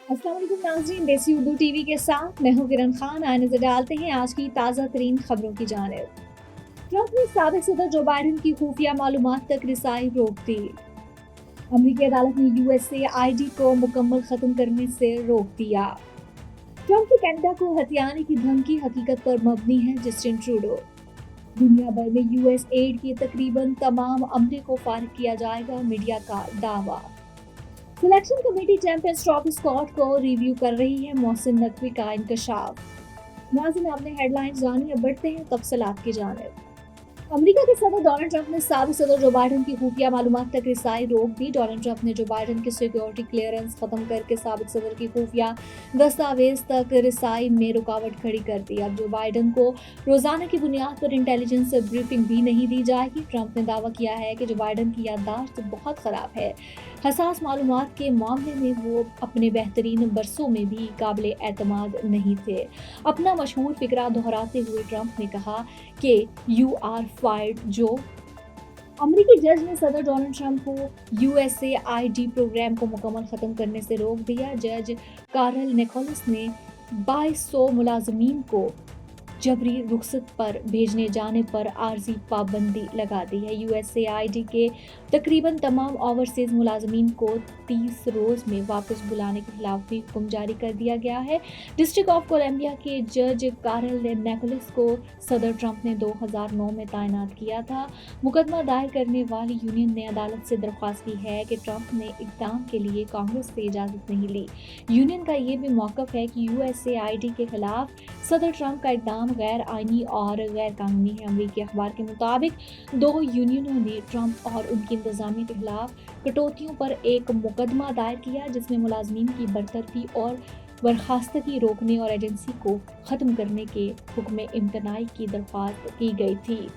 अस्सलाम वालेकुम नाज़रीन, देसी उर्दू टीवी के साथ मैं हूँ किरण खान। आए नजर डालते हैं आज की ताज़ा तरीन खबरों की जानिब। ट्रंप ने साबिक सदर जो बाइडन की खुफिया मालूमात तक रिसाई रोक दी। अमरीकी अदालत ने यूएसए आईडी को मुकम्मल खत्म करने से रोक दिया। ट्रंप की कनाडा को हथियाने की धमकी हकीकत पर मबनी है, जस्टिन ट्रूडो। दुनिया भर में यूएस एड के तकरीबन तमाम अमले को फारिग किया जाएगा, मीडिया का दावा। Selection committee champions trophy squad को रिव्यू कर रही है, मोहसिन नकवी का इंकशाफ। नाज़रीन, आपने हेडलाइंस जानी, अब बढ़ते हैं तफसीलात की जानिब। अमेरिका के सदर डोनाल्ड ट्रंप ने साबिक सदर जो बाइडन की खुफिया मालूमात तक रिसाई रोक दी। डोनाल्ड ट्रंप ने जो बाइडन की सिक्योरिटी क्लियरेंस खत्म करके साबिक सदर की खुफिया दस्तावेज तक रिसाई में रुकावट खड़ी कर दी। अब जो बाइडन को रोजाना की बुनियाद पर इंटेलिजेंस ब्रीफिंग भी नहीं दी जाएगी। ट्रंप ने दावा किया है कि जो बाइडन की याददाश्त बहुत खराब है, हसास मालूमात के मामले में वो अपने बेहतरीन बरसों में भी काबिल एतमाद नहीं थे। अपना मशहूर फिक्रा दोहराते हुए ट्रंप ने कहा कि यू आर फायर्ड। जो अमेरिकी जज ने सदर डोनाल्ड ट्रंप को यूएसएआईडी प्रोग्राम को मुकम्मल खत्म करने से रोक दिया। जज कार्ल निकोलस ने 2200 मुलाजमीन को जबरी रुखसत पर भेजने जाने पर आर्जी पाबंदी लगा दी है। यूएसएआईडी के तकरीबन तमाम ओवरसीज मुलाजमीन को 30 रोज में वापस बुलाने के खिलाफ भी हुक्म जारी कर दिया गया है। डिस्ट्रिक्ट ऑफ कोलंबिया के जज कार्ल नेकोलस को सदर ट्रंप ने 2009 में तैनात किया था। मुकदमा दायर करने वाली यूनियन ने अदालत से दरख्वास्त की है कि ट्रंप ने इक़दाम के लिए कांग्रेस से इजाज़त नहीं ली। यूनियन का ये भी मौक़िफ़ है कि यूएसएआईडी के खिलाफ सदर ट्रंप का इक़दाम गैर आईनी और गैर कानूनी है। अमेरिकी अखबार के मुताबिक 2 यूनियनों ने ट्रंप और उनकी इंतजामिया के खिलाफ कटौतियों पर एक मुकदमा दायर किया, जिसमें मुलाजमीन की बरतरफी और बर्खास्तगी रोकने और एजेंसी को ख़त्म करने के हुक्म इम्तनाई की दरख्वास्त की गई थी।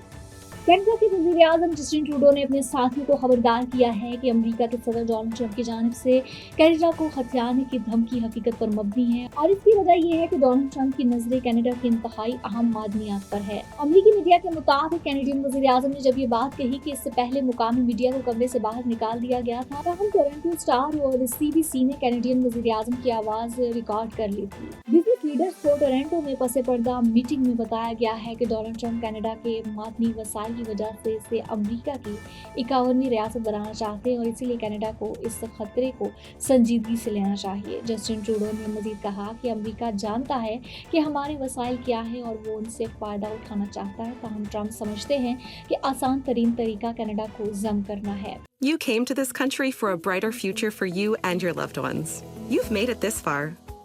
कनाडा के वज़ीर आज़म जस्टिन ट्रूडो ने अपने साथियों को खबरदार किया है कि अमेरिका के सदर डोनाल्ड ट्रंप की जानिब से कनाडा को हथियाने की धमकी हकीकत पर मबनी है और इसकी वजह यह है कि डोनाल्ड ट्रंप की नजरें कनाडा की इंतहाई अहम मादनियात पर है। अमेरिकी मीडिया के मुताबिक कैनेडियन वज़ीर आज़म ने जब ये बात कही कि इससे पहले मुकामी मीडिया को कमरे से बाहर निकाल दिया गया था, तब टोरंटो स्टार और सीबीसी ने कैनेडियन वज़ीर आज़म की आवाज़ रिकॉर्ड कर ली थी। बिजनेस लीडर्स को टोरंटो में पसे पर्दा मीटिंग में बताया गया है कि डोनाल्ड ट्रंप कनाडा के मादनी वसाइल की वजह से इसे अमेरिका की 51वीं रियासत बनाना चाहते हैं और इसीलिए कनाडा को इस खतरे को संजीदगी से लेना चाहिए। जस्टिन ट्रूडो ने मजीद कहा कि अमेरिका जानता है कि हमारे वसाइल क्या है और वो उनसे फायदा उठाना चाहता है, ताहम ट्रंप समझते हैं कि आसान तरीन तरीका कनाडा को जम करना है। You came to this country for a brighter future for you and your loved ones. You've made it this far.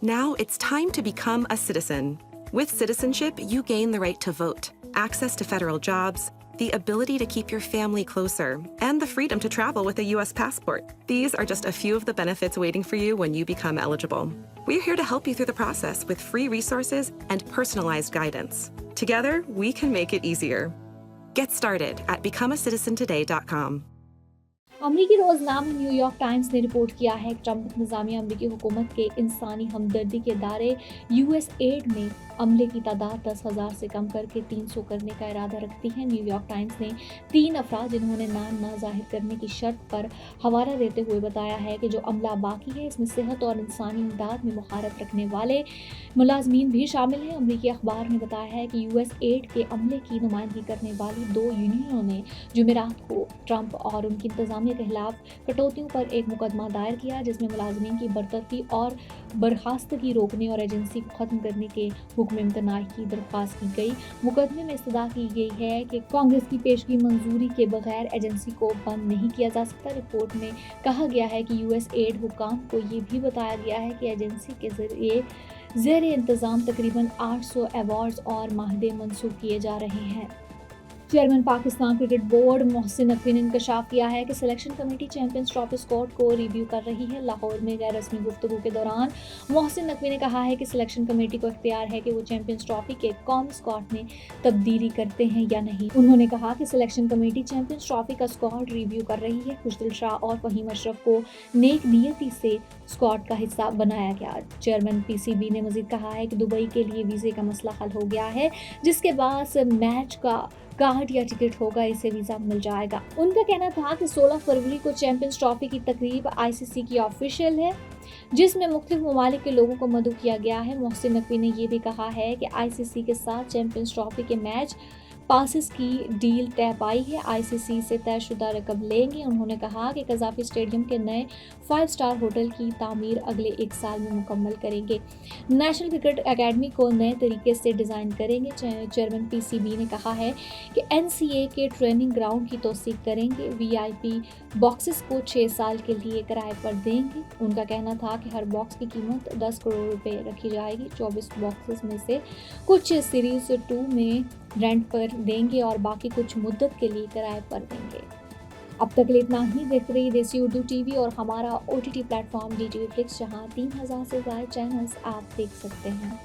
Now it's time to become a citizen. With citizenship, you gain the right to vote, access to federal jobs, the ability to keep your family closer, and the freedom to travel with a U.S. passport. These are just a few of the benefits waiting for you when you become eligible. We're here to help you through the process with free resources and personalized guidance. Together, we can make it easier. Get started at becomeacitizentoday.com. अमरीकी रोजनामा New York times ने report किया है कि Trump इंतजामिया अमरीकी हुकूमत के इंसानी हमदर्दी के दायरे यूएस एड में अमले की तादाद 10,000 से कम करके 300 करने का इरादा रखती है। न्यूयॉर्क टाइम्स ने 3 अफराद जिन्होंने नाम ना जाहिर करने की शर्त पर हवाला देते हुए बताया है कि जो अमला बाकी है इसमें सेहत और इंसानी इमदाद में महारत रखने वाले मुलाजमीन भी शामिल हैं। अमरीकी अखबार ने बताया है कि यूएस एड के अमले की नुमाइंदगी करने वाली 2 यूनियनों ने जुमेरात को ट्रंप और उनकी इंतजामिया के खिलाफ कटौतियों पर एक मुकदमा दायर किया, जिसमें मुलाजमीन की बरतरफी और बर्खास्तगी रोकने और एजेंसी को खत्म करने के हुक्म इम्तनाई की दरख्वास्त की गई। मुकदमे में इस्तदा की गई है कि कांग्रेस की पेशगी मंजूरी के बगैर एजेंसी को बंद नहीं किया जा सकता। रिपोर्ट में कहा गया है कि यूएस एड हुकाम को ये भी बताया गया है कि एजेंसी के जरिए ज़ेर इंतज़ाम तकरीबन 800 अवार्ड्स और माहदे मंसूब किए जा रहे हैं। Chairman Pakistan cricket board Mohsin Naqvi ने इंकशाफ किया है कि selection committee champions trophy squad को रिव्यू कर रही है। लाहौर में गैर रस्मी गुफ्तगू के दौरान मोहसिन नकवी ने कहा है कि सिलेक्शन कमेटी को इख्तियार है कि वो चैंपियंस ट्रॉफी के कौमी स्क्वाड में तब्दीली करते हैं या नहीं। उन्होंने कहा कि सिलेक्शन कमेटी चैंपियंस ट्रॉफी का स्क्वाड रिव्यू कर रही है। खुशदिल शाह और फहीम अशरफ को नेक नियती से स्क्वाड का हिस्सा बनाया गया। चेयरमैन पीसीबी ने मजीद कहा है कि दुबई के लिए वीज़े का मसला हल हो गया है, जिसके बाद मैच का कार्ड या टिकट होगा, इसे वीजा मिल जाएगा। उनका कहना था कि 16 फरवरी को चैंपियंस ट्रॉफी की तकरीब आईसीसी की ऑफिशियल है, जिसमें मुख्तलिफ ममालिक के लोगों को मदऊ किया गया है। मोहसिन नकवी ने यह भी कहा है कि आईसीसी के साथ चैंपियंस ट्रॉफी के मैच पासिस की डील तय पाई है, आईसीसी से तयशुदा रकम लेंगे। उन्होंने कहा कि कज़ाफी स्टेडियम के नए 5 स्टार होटल की तामीर अगले 1 साल में मुकम्मल करेंगे। नेशनल क्रिकेट एकेडमी को नए तरीके से डिज़ाइन करेंगे। चेयरमैन पीसीबी ने कहा है कि एनसीए के ट्रेनिंग ग्राउंड की तौसीक करेंगे, वीआईपी बॉक्सेस को 6 साल के लिए किराए पर देंगे। उनका कहना था कि हर बॉक्स की कीमत 10 करोड़ रुपए रखी जाएगी। 24 बॉक्सेस में से कुछ सीरीज 2 में रेंट पर देंगे और बाकी कुछ मुद्दत के लिए किराए पर देंगे। अब तक के लिए इतना ही। देखते रहिए देसी उर्दू टीवी और हमारा ओटीटी प्लेटफॉर्म DTV Flix, जहां 3000 से ज्यादा चैनल्स आप देख सकते हैं।